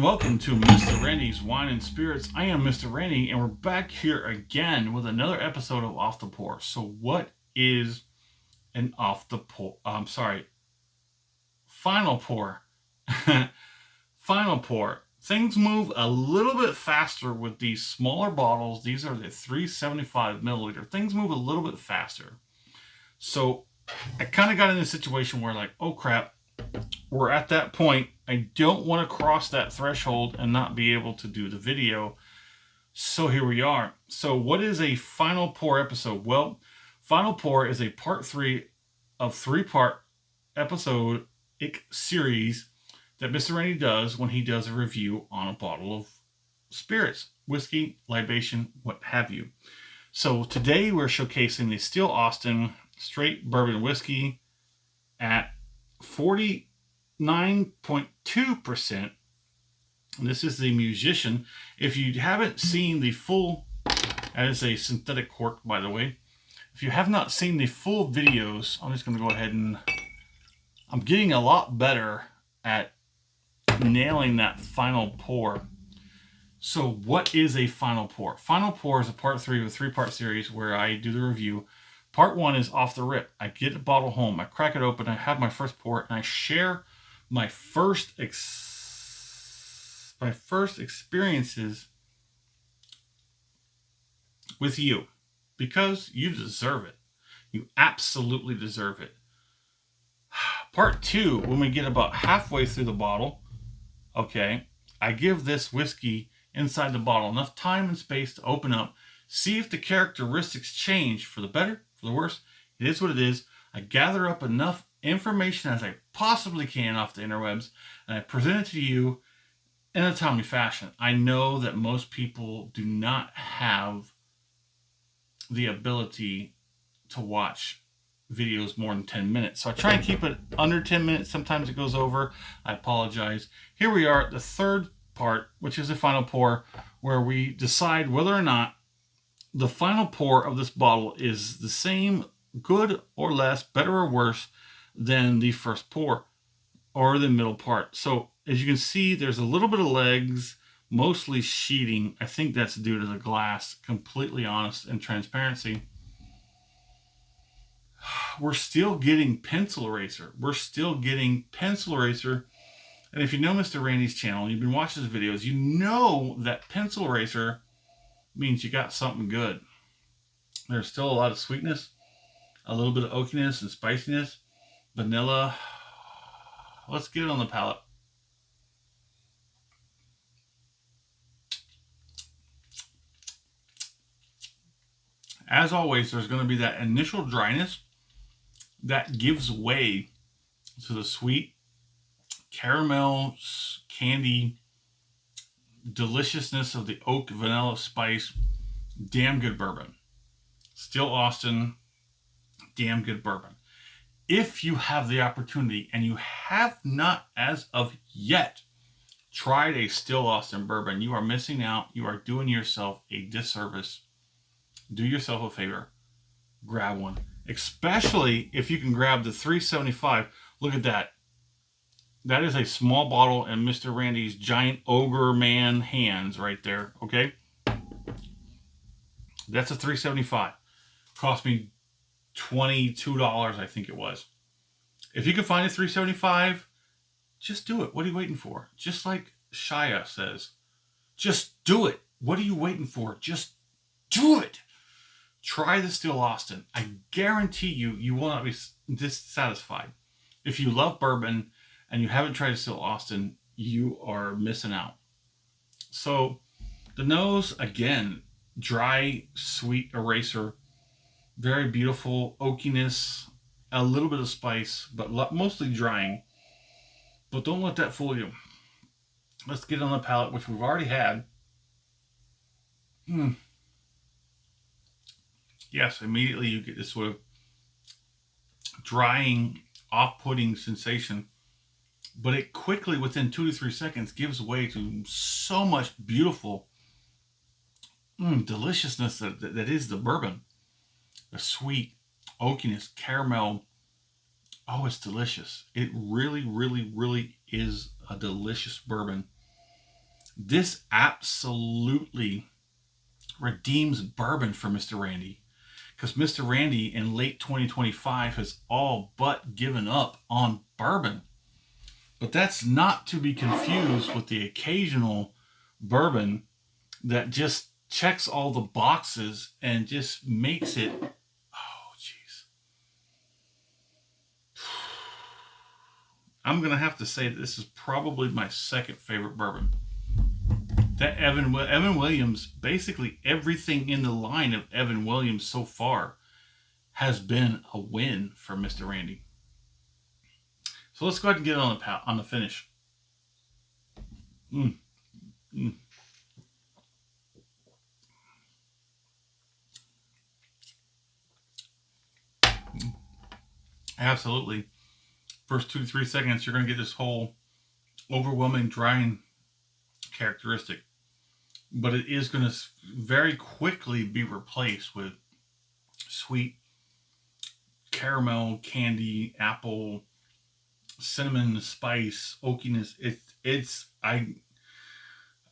welcome to Mr. Randy's Wine and Spirits. I am Mr. Randy, and we're back here again with another episode of Off the Pour. So what is an off the pour? Final pour. Final pour. Things move a little bit faster with these smaller bottles. These are the 375 milliliter. Things move a little bit faster. So I kind of got in a situation where like, oh crap, we're at that point. I don't want to cross that threshold and not be able to do the video. So here we are. So what is a Final Pour episode? Well, Final Pour is a part 3 of 3-part episode series that Mr. Randy does when he does a review on a bottle of spirits, whiskey, libation, what have you. So today we're showcasing the Still Austin straight bourbon whiskey at 49.2%. This is the Musician. If you haven't seen the full, that is a synthetic cork, by the way. If you have not seen the full videos, I'm just going to go ahead and I'm getting a lot better at nailing that final pour. So what is a final pour? Final pour is a part 3 of a 3-part series where I do the review. Part 1 is off the rip. I get a bottle home, I crack it open, I have my first pour, and I share my first experiences with you because you deserve it. You absolutely deserve it. Part 2, when we get about halfway through the bottle, okay, I give this whiskey inside the bottle enough time and space to open up, see if the characteristics change for the better, for the worse. It is what it is. I gather up enough information as I possibly can off the interwebs, and I present it to you in a timely fashion. I know that most people do not have the ability to watch videos more than 10 minutes. So I try and keep it under 10 minutes. Sometimes it goes over. I apologize. Here we are at the 3rd part, which is the final pour, where we decide whether or not the final pour of this bottle is the same, good or less, better or worse than the first pour or the middle part. So as you can see, there's a little bit of legs, mostly sheeting. I think that's due to the glass, completely honest and transparency. We're still getting pencil eraser. We're still getting pencil eraser. And if you know Mr. Randy's channel, you've been watching his videos, you know that pencil eraser means you got something good. There's still a lot of sweetness, a little bit of oakiness and spiciness, vanilla. Let's get it on the palate. As always, there's going to be that initial dryness that gives way to the sweet caramel, candy, deliciousness of the oak, vanilla, spice. Damn good bourbon. Still Austin, damn good bourbon. If you have the opportunity, and you have not as of yet tried a Still Austin bourbon, you are missing out. You are doing yourself a disservice. Do yourself a favor. Grab one. Especially if you can grab the 375. Look at that. That is a small bottle in Mr. Randy's giant ogre man hands right there. Okay? That's a 375. Cost me $22, I think it was. If you can find a 375, just do it. What are you waiting for? Just like Shia says, just do it. What are you waiting for? Just do it. Try the Still Austin. I guarantee you, you will not be dissatisfied. If you love bourbon and you haven't tried a Still Austin, you are missing out. So the nose, again, dry, sweet eraser. Very beautiful oakiness, a little bit of spice, but mostly drying. But don't let that fool you. Let's get on the palate, which we've already had. Yes, immediately you get this sort of drying, off-putting sensation. But it quickly, within 2 to 3 seconds, gives way to so much beautiful deliciousness that is the bourbon. The sweet oakiness, caramel. Oh, it's delicious. It really, really, really is a delicious bourbon. This absolutely redeems bourbon for Mr. Randy, because Mr. Randy in late 2025 has all but given up on bourbon. But that's not to be confused with the occasional bourbon that just checks all the boxes and just makes it, oh jeez. I'm going to have to say that this is probably my second favorite bourbon. That Evan Williams, basically everything in the line of Evan Williams so far has been a win for Mr. Randy. So let's go ahead and get on the finish. Absolutely. First 2 to 3 seconds, you're going to get this whole overwhelming drying characteristic. But it is going to very quickly be replaced with sweet caramel, candy, apple, cinnamon, spice, oakiness.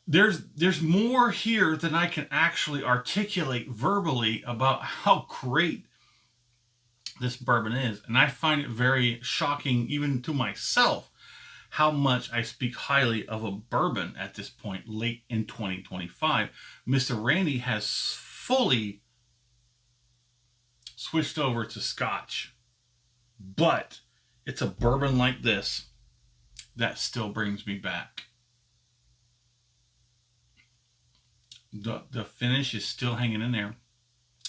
There's more here than I can actually articulate verbally about how great this bourbon is. And I find it very shocking, even to myself, how much I speak highly of a bourbon at this point, late in 2025. Mr. Randy has fully switched over to Scotch, but it's a bourbon like this that still brings me back. The finish is still hanging in there.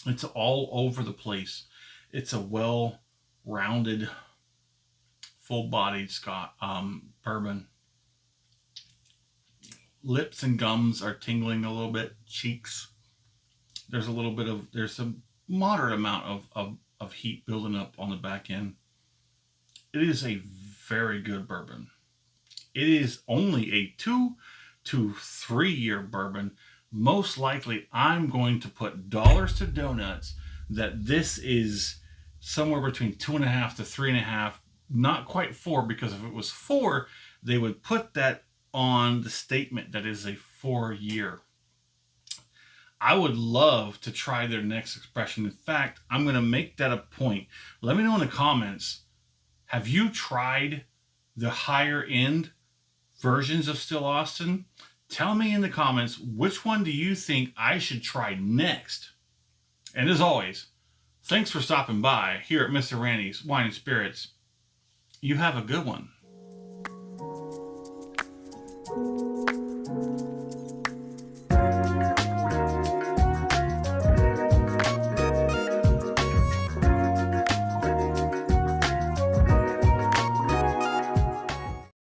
It's all over the place. It's a well-rounded, full-bodied bourbon. Lips and gums are tingling a little bit. Cheeks. There's a moderate amount of heat building up on the back end. It is a very good bourbon. It is only a 2 to 3 year bourbon. Most likely, I'm going to put dollars to donuts that this is somewhere between 2.5 to 3.5. Not quite 4, because if it was 4, they would put that on the statement that is a 4-year. I would love to try their next expression. In fact, I'm going to make that a point. Let me know in the comments, have you tried the higher end versions of Still Austin? Tell me in the comments, which one do you think I should try next? And as always, thanks for stopping by here at Mr. Randy's Wine and Spirits. You have a good one.